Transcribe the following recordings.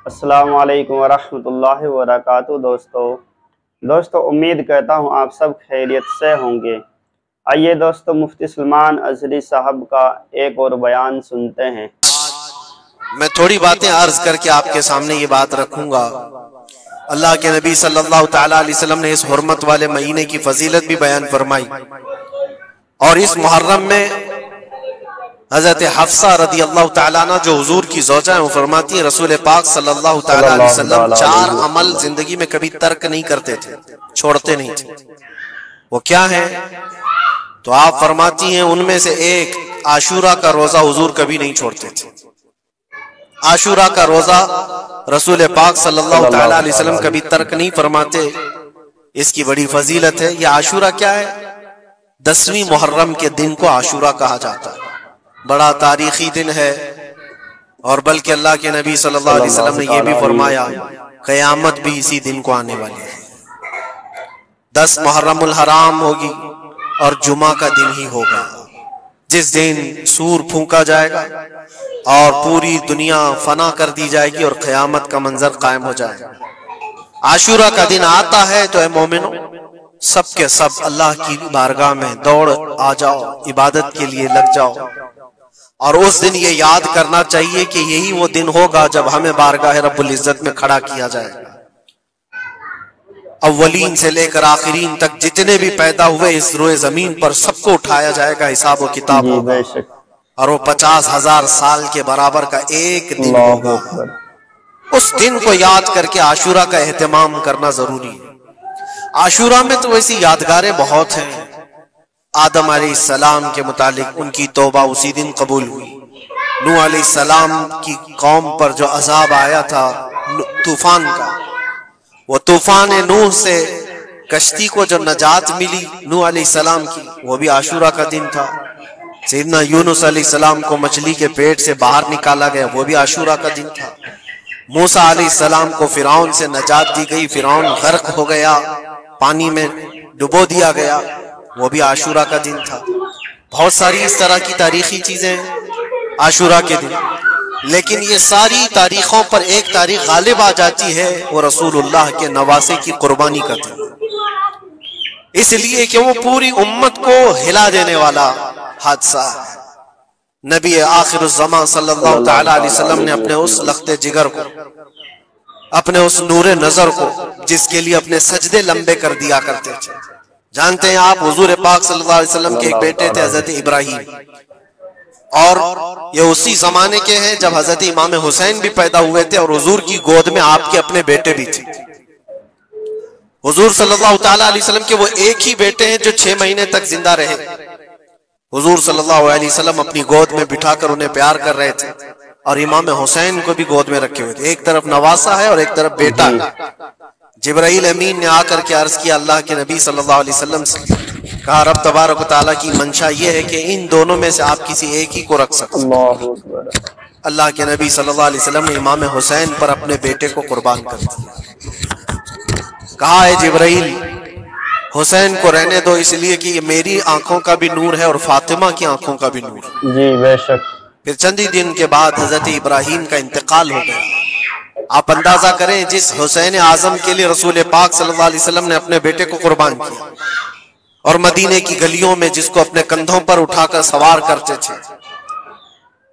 अस्सलामु अलैकुम वरहमतुल्लाहि वबरकातुहू। दोस्तों उम्मीद करता हूँ आप सब खैरियत से होंगे। आइए दोस्तों, मुफ्ती सलमान अजहरी साहब का एक और बयान सुनते हैं। मैं थोड़ी बातें अर्ज करके आपके सामने ये बात रखूंगा। अल्लाह के नबी सल्लल्लाहु तआला अलैहि वसल्लम ने इस हुर्मत वाले महीने की फजीलत भी बयान फरमाई और इस मुहर्रम में हजरत हफ्सा रदी अल्लाह तआला अन्हा जो हुजूर की ज़ौजा है, वो फरमाती है रसूल पाक सल्लल्लाहु तआला अलैहि वसल्लम 4 अमल जिंदगी में कभी तर्क नहीं करते थे, छोड़ते नहीं थे। वो क्या है? तो आप फरमाती हैं उनमें से एक आशूरा का रोजा हुजूर कभी नहीं छोड़ते थे। आशूरा का रोजा रसूल पाक सल्लल्लाहु तआला अलैहि वसल्लम कभी तर्क नहीं फरमाते। इसकी बड़ी फजीलत है। यह आशूरा क्या है? 10वीं मुहर्रम के दिन को आशूरा कहा जाता है। बड़ा तारीखी दिन है और बल्कि अल्लाह के नबी सल्लल्लाहु अलैहि वसल्लम ने यह भी फरमाया क़यामत भी इसी दिन को आने वाली है। 10 मुहर्रमुल हराम होगी और जुमा का दिन ही होगा, जिस दिन सूर फूंका जाएगा और पूरी दुनिया फना कर दी जाएगी और क़यामत का मंजर कायम हो जाएगा। आशूरा का दिन आता है तो ऐ मोमिनो, सब के सब अल्लाह की बारगाह में दौड़ आ जाओ, इबादत के लिए लग जाओ। और उस दिन ये याद करना चाहिए कि यही वो दिन होगा जब हमें बारगाह रब्बुल इज्जत में खड़ा किया जाएगा। अव्वलीन से लेकर आखिरीन तक जितने भी पैदा हुए इस रोए जमीन पर सबको उठाया जाएगा, हिसाब व किताब होगा और वो 50,000 साल के बराबर का एक दिन होगा। उस दिन को याद करके आशूरा का एहतमाम करना जरूरी है। आशूरा में तो वैसी यादगारें बहुत हैं। आदम अलैहिस्सलाम के मुतालिक उनकी तौबा उसी दिन कबूल हुई। नूह अलैहिस्सलाम की कौम पर जो अजाब आया था तूफान का, वो तूफान नूह से कश्ती को जो नजात मिली नूह अलैहिस्सलाम की, वो भी आशूरा का दिन था। सैयदना यूनुस अलैहिस्सलाम को मछली के पेट से बाहर निकाला गया, वो भी आशूरा का दिन था। मूसा अलैहिस्सलाम को फिरौन से नजात दी गई, फिरौन गर्क हो गया, पानी में डुबो दिया गया, वो भी आशूरा का दिन था। बहुत सारी इस तरह की तारीखी चीजें आशूरा के दिन। लेकिन ये सारी तारीखों पर एक तारीख गालिब आ जाती है, वो रसूलुल्लाह के नवासे की कुर्बानी का दिन, इसलिए कि वो पूरी उम्मत को हिला देने वाला हादसा है। नबी आखिरुज़्ज़मान सल्लल्लाहु तआला अलैहि वसल्लम ने अपने उस लख्ते जिगर को, अपने उस नूरे नजर को, जिसके लिए अपने सजदे लंबे कर दिया करते थे। जानते हैं आप, हुजूर पाक सल्लल्लाहु अलैहि वसल्लम के एक बेटे थे हजरत इब्राहिम, और ये उसी जमाने के हैं जब हजरत इमाम हुसैन भी पैदा हुए थे और हुजूर की गोद में आपके अपने बेटे भी थे। हुजूर सल्लल्लाहु तआला अलैहि वसल्लम के वो एक ही बेटे हैं जो 6 महीने तक जिंदा रहे। हुजूर सल्लल्लाहु अलैहि वसल्लम अपनी गोद में बिठाकर उन्हें प्यार कर रहे थे और इमाम हुसैन को भी गोद में रखे हुए थे। एक तरफ नवासा है और एक तरफ बेटा है। जिब्राइल अमीन ने आकर के अर्ज किया अल्लाह के नबी सल्लल्लाहु अलैहि वसल्लम से, कहा रब तबारक व तआला की मंशा ये है कि इन दोनों में से आप किसी एक ही को रख सकते हैं। अल्लाह के नबी सल्लल्लाहु अलैहि वसल्लम ने इमाम हुसैन पर अपने बेटे को कुर्बान कर दिया। कहा है जिब्राइल, हुसैन को रहने दो, इसलिए कि ये मेरी आंखों का भी नूर है और फातिमा की आंखों का भी नूर है। जी बेशक। फिर चंद ही दिन के बाद हजरत इब्राहिम का इंतकाल हो गया। आप अंदाजा करें, जिस हुसैन आजम के लिए रसूल पाक सल्लल्लाहु अलैहि वसल्लम ने अपने बेटे को कुर्बान किया और मदीने की गलियों में जिसको अपने कंधों पर उठाकर सवार करते थे,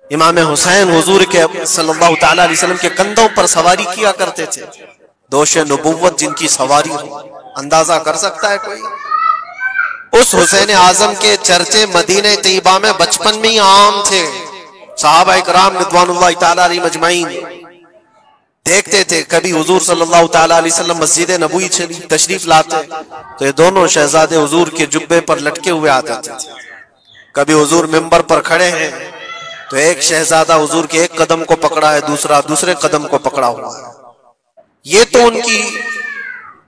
इमाम हुसैन हुजूर के सल्लल्लाहु तआला अलैहि वसल्लम के कंधों पर सवारी किया करते थे। दोष नबुव्वत जिनकी सवारी हो, अंदाजा कर सकता है कोई? उस हुसैन आजम के चर्चे मदीने तैयबा में बचपन में ही आम थे। सहाबा इकराम रिज़वानुल्लाहि तआला अलैहिम अजमईन देखते थे, कभी हुजूर सल्लल्लाहु तआला अलैहि वसल्लम मस्जिद नबवी तशरीफ लाते तो ये दोनों शहजादे हुजूर के जुब्बे पर लटके हुए आते थे। कभी हुजूर मिंबर पर खड़े हैं तो एक शहजादा हुजूर के एक कदम को पकड़ा है, दूसरा दूसरे कदम को पकड़ा हुआ है। ये तो उनकी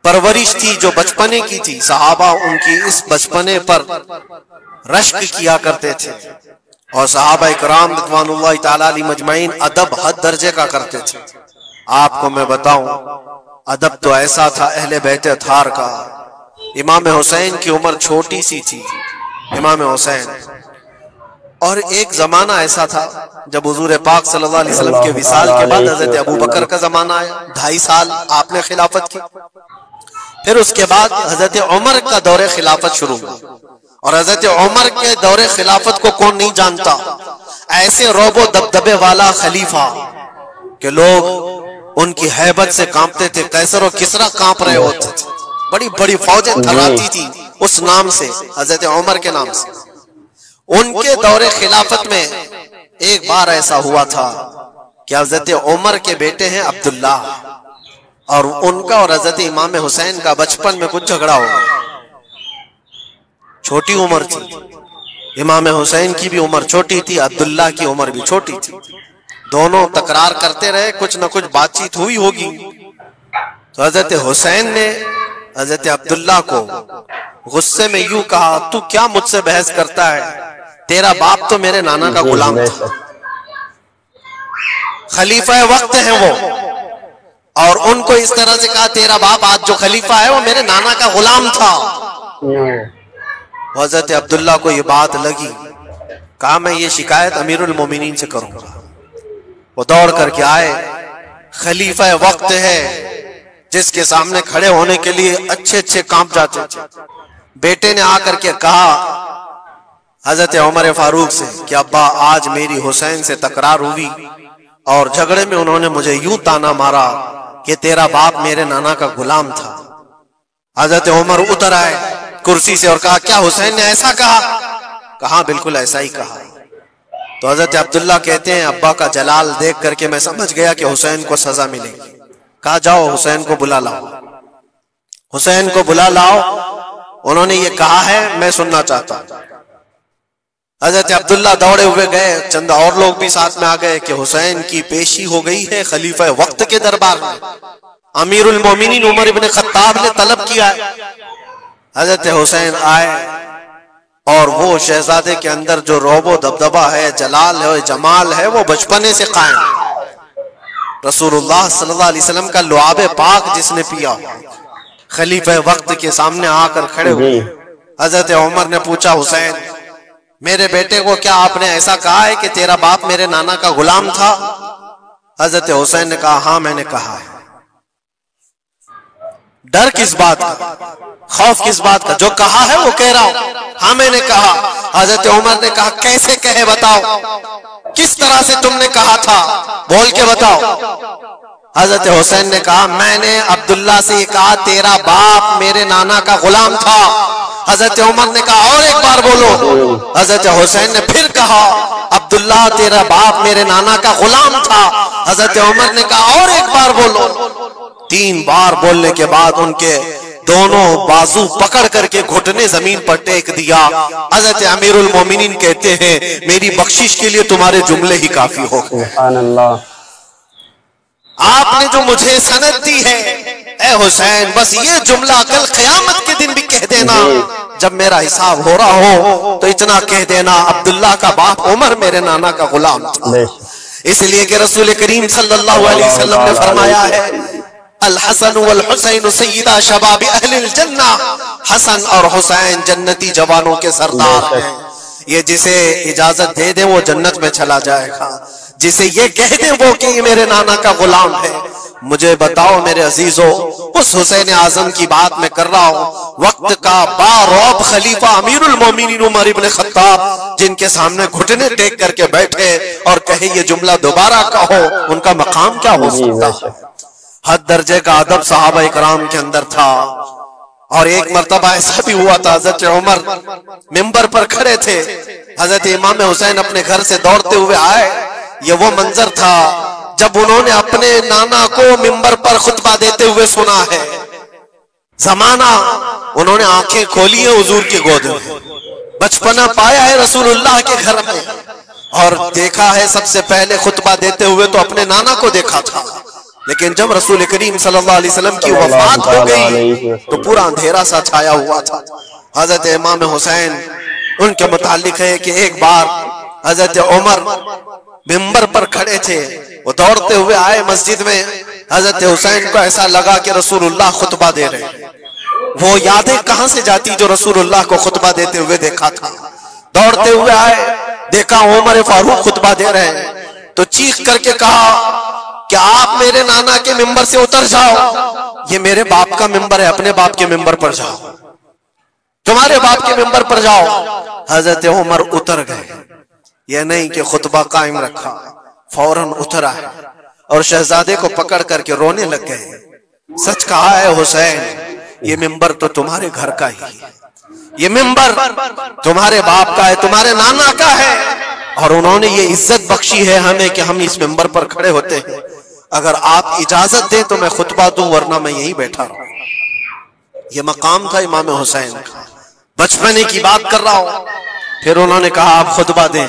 परवरिश थी जो बचपने की थी। सहाबा उनकी इस बचपने पर रश्क किया करते थे और सहाबा इकराम रिज़वानुल्लाहि तआला अलैहिम अजमईन अदब हद दर्जे का करते थे। आपको मैं बताऊं, अदब तो ऐसा था अहले बैत अथहार का। इमाम हुसैन की उम्र छोटी सी थी। इमाम हुसैन और एक जमाना ऐसा था जब हुजूर पाक सल्लल्लाहु अलैहि वसल्लम के विसाल के बाद हजरत अबू बकर का जमाना आया, 2.5 साल आपने खिलाफत की। फिर उसके बाद हजरत उमर का दौरे खिलाफत शुरू हुआ, और हजरत उमर के दौरे खिलाफत को कौन नहीं जानता, ऐसे रोबो दबदबे वाला खलीफा के लोग उनकी हैबत से कांपते थे, कैसर और किसरा कांप रहे होते थे, बड़ी बड़ी फौजें थर्राती थी उस नाम से, हजरत उमर के नाम से। उनके दौरे खिलाफत में एक बार ऐसा हुआ था कि हजरत उमर के बेटे हैं अब्दुल्ला, और उनका और हजरत इमाम हुसैन का बचपन में कुछ झगड़ा हो गया। छोटी उम्र थी, इमाम हुसैन की भी उम्र छोटी थी, अब्दुल्ला की उम्र भी छोटी थी। दोनों तकरार करते रहे, कुछ न कुछ बातचीत हुई होगी। तो हजरत हुसैन ने हजरत अब्दुल्ला को गुस्से में यूं कहा, तू क्या मुझसे बहस करता है, तेरा बाप तो मेरे नाना का गुलाम था, खलीफा वक्त है वो, और उनको इस तरह से कहा तेरा बाप आज जो खलीफा है वो मेरे नाना का गुलाम था। हजरत अब्दुल्ला को ये बात लगी, कहा मैं ये शिकायत अमीरुल मोमिनीन से करूंगा। वो दौड़ करके आए, खलीफा वक्त है जिसके सामने खड़े होने के लिए अच्छे अच्छे कांप जाते थे। बेटे ने आकर के कहा हजरत उमर फारूक से कि अब्बा आज मेरी हुसैन से तकरार हुई और झगड़े में उन्होंने मुझे यूं ताना मारा कि तेरा बाप मेरे नाना का गुलाम था। हजरत उमर उतर आए कुर्सी से और कहा, क्या हुसैन ने ऐसा कहा? कहा बिल्कुल ऐसा ही कहा। तो हजरत अब्दुल्ला कहते हैं, अब्बा का जलाल देख करके मैं समझ गया कि हुसैन को सजा मिलेगी। कहा जाओ हुसैन को बुला लाओ, हुसैन को बुला लाओ, उन्होंने ये कहा है मैं सुनना चाहता हूं। हजरत अब्दुल्ला दौड़े हुए गए, चंद और लोग भी साथ में आ गए कि हुसैन की पेशी हो गई है खलीफा वक्त के दरबार में, अमीरुल मोमिनीन उमर इब्न खत्ताब ने तलब किया है। हजरत हुसैन आए और वो शहजादे के अंदर जो रोबो दबदबा है, जलाल है, जमाल है, वो बचपने से कायम। रसूलुल्लाह सल्लल्लाहु अलैहि वसल्लम का लुआबे पाक जिसने पिया, खलीफा वक्त के सामने आकर खड़े हुए हजरत उमर ने पूछा, हुसैन मेरे बेटे को क्या आपने ऐसा कहा है कि तेरा बाप मेरे नाना का गुलाम था? हजरत हुसैन ने कहा, हाँ मैंने कहा है। डर किस बात का, खौफ किस बात का, जो कहा है वो कह रहा हूं, हाँ मैंने कहा। हजरत उमर ने कहा, कैसे कहे बताओ, किस तरह से तुमने कहा था, बोल के बताओ। हजरत हुसैन ने कहा, मैंने अब्दुल्ला से ये कहा तेरा बाप मेरे नाना का गुलाम था। हजरत उमर ने कहा, और एक बार बोलो। हजरत हुसैन ने फिर कहा, अब्दुल्ला तेरा बाप मेरे नाना का गुलाम था। हजरत उमर ने कहा, और एक बार बोलो। 3 बार बोलने के बाद उनके दोनों बाजू पकड़ करके घुटने जमीन पर टेक दिया। हजरत अमीरुल मोमिनीन कहते हैं, मेरी बख्शिश के लिए तुम्हारे जुमले ही काफी हो। सुभान अल्लाह। आपने जो मुझे सनद दी है ए हुसैन, बस ये जुमला कल क़यामत के दिन भी कह देना, जब मेरा हिसाब हो रहा हो तो इतना कह देना, अब्दुल्ला का बाप उमर मेरे नाना का गुलाम था। इसलिए कि रसूल करीम सल्लल्लाहु अलैहि वसल्लम ने फरमाया है, अल हसन वल हुसैन सय्यदा शबाब अहलिल जन्ना, हसन और हुसैन जन्नती जवानों के सरदार हैं। ये जिसे इजाजत दे दे वो जन्नत में चला जाएगा, जिसे ये कह दे वो कि ये मेरे नाना का गुलाम है। मुझे बताओ मेरे अजीजों, उस हुसैन आजम की बात मैं कर रहा हूँ, वक्त का बारौब खलीफा अमीरुल मोमिनीन उमर इब्न खत्ताब, जिनके सामने घुटने टेक करके बैठे और कहे ये जुमला दोबारा कहो, उनका मकाम क्या हो सकता? हद दर्जे का अदब सहाबा इकराम के अंदर था। और एक मर्तबा ऐसा भी हुआ था, हजरत उमर मिंबर पर खड़े थे, हजरत इमाम हुसैन अपने घर से दौड़ते हुए आए। ये वो मंजर था जब उन्होंने अपने नाना को मिंबर पर खुतबा देते हुए सुना है। जमाना उन्होंने आंखें खोली है हुजूर की गोद में, बचपना पाया है रसूलुल्लाह के घर में, और देखा है सबसे पहले खुतबा देते हुए तो अपने नाना को देखा था। लेकिन जब रसूल करीम सल्लल्लाहु अलैहि वसल्लम की वफात हो गई तो पूरा अंधेरा सा छाया हुआ था। हजरत इमाम हुसैन, उनके मुतालिक है कि एक बार हजरत उमर मिंबर पर खड़े थे, वो दौड़ते हुए आए मस्जिद में। हजरत हुसैन को ऐसा लगा कि रसूलुल्लाह खुतबा दे रहे हैं। वो यादें कहां से जाती जो रसूलुल्लाह को खुतबा देते हुए देखा था। दौड़ते हुए आए, देखा उमर फारूक खुतबा दे रहे हैं, तो चीख करके कहा कि आप मेरे नाना के मिंबर से उतर जाओ, ये मेरे बाप का मिंबर है, अपने बाप के मिंबर पर जाओ, तुम्हारे बाप के मिंबर पर जाओ। हजरत उमर उतर गए, यह नहीं कि खुतबा कायम रखा, फौरन उतरा और शहजादे को पकड़ करके रोने लग गए। सच कहा है हुसैन, ये मिंबर तो तुम्हारे घर का ही है, ये मिंबर तुम्हारे बाप का है, तुम्हारे नाना का है, और उन्होंने ये इज्जत बख्शी है हमें कि हम इस मिंबर पर खड़े होते हैं। अगर आप इजाजत दें तो मैं खुतबा दूं, वरना मैं यहीं बैठा रहूं। ये मकाम था इमाम हुसैन का, बचपने की बात कर रहा हूं। फिर उन्होंने कहा आप खुतबा दें।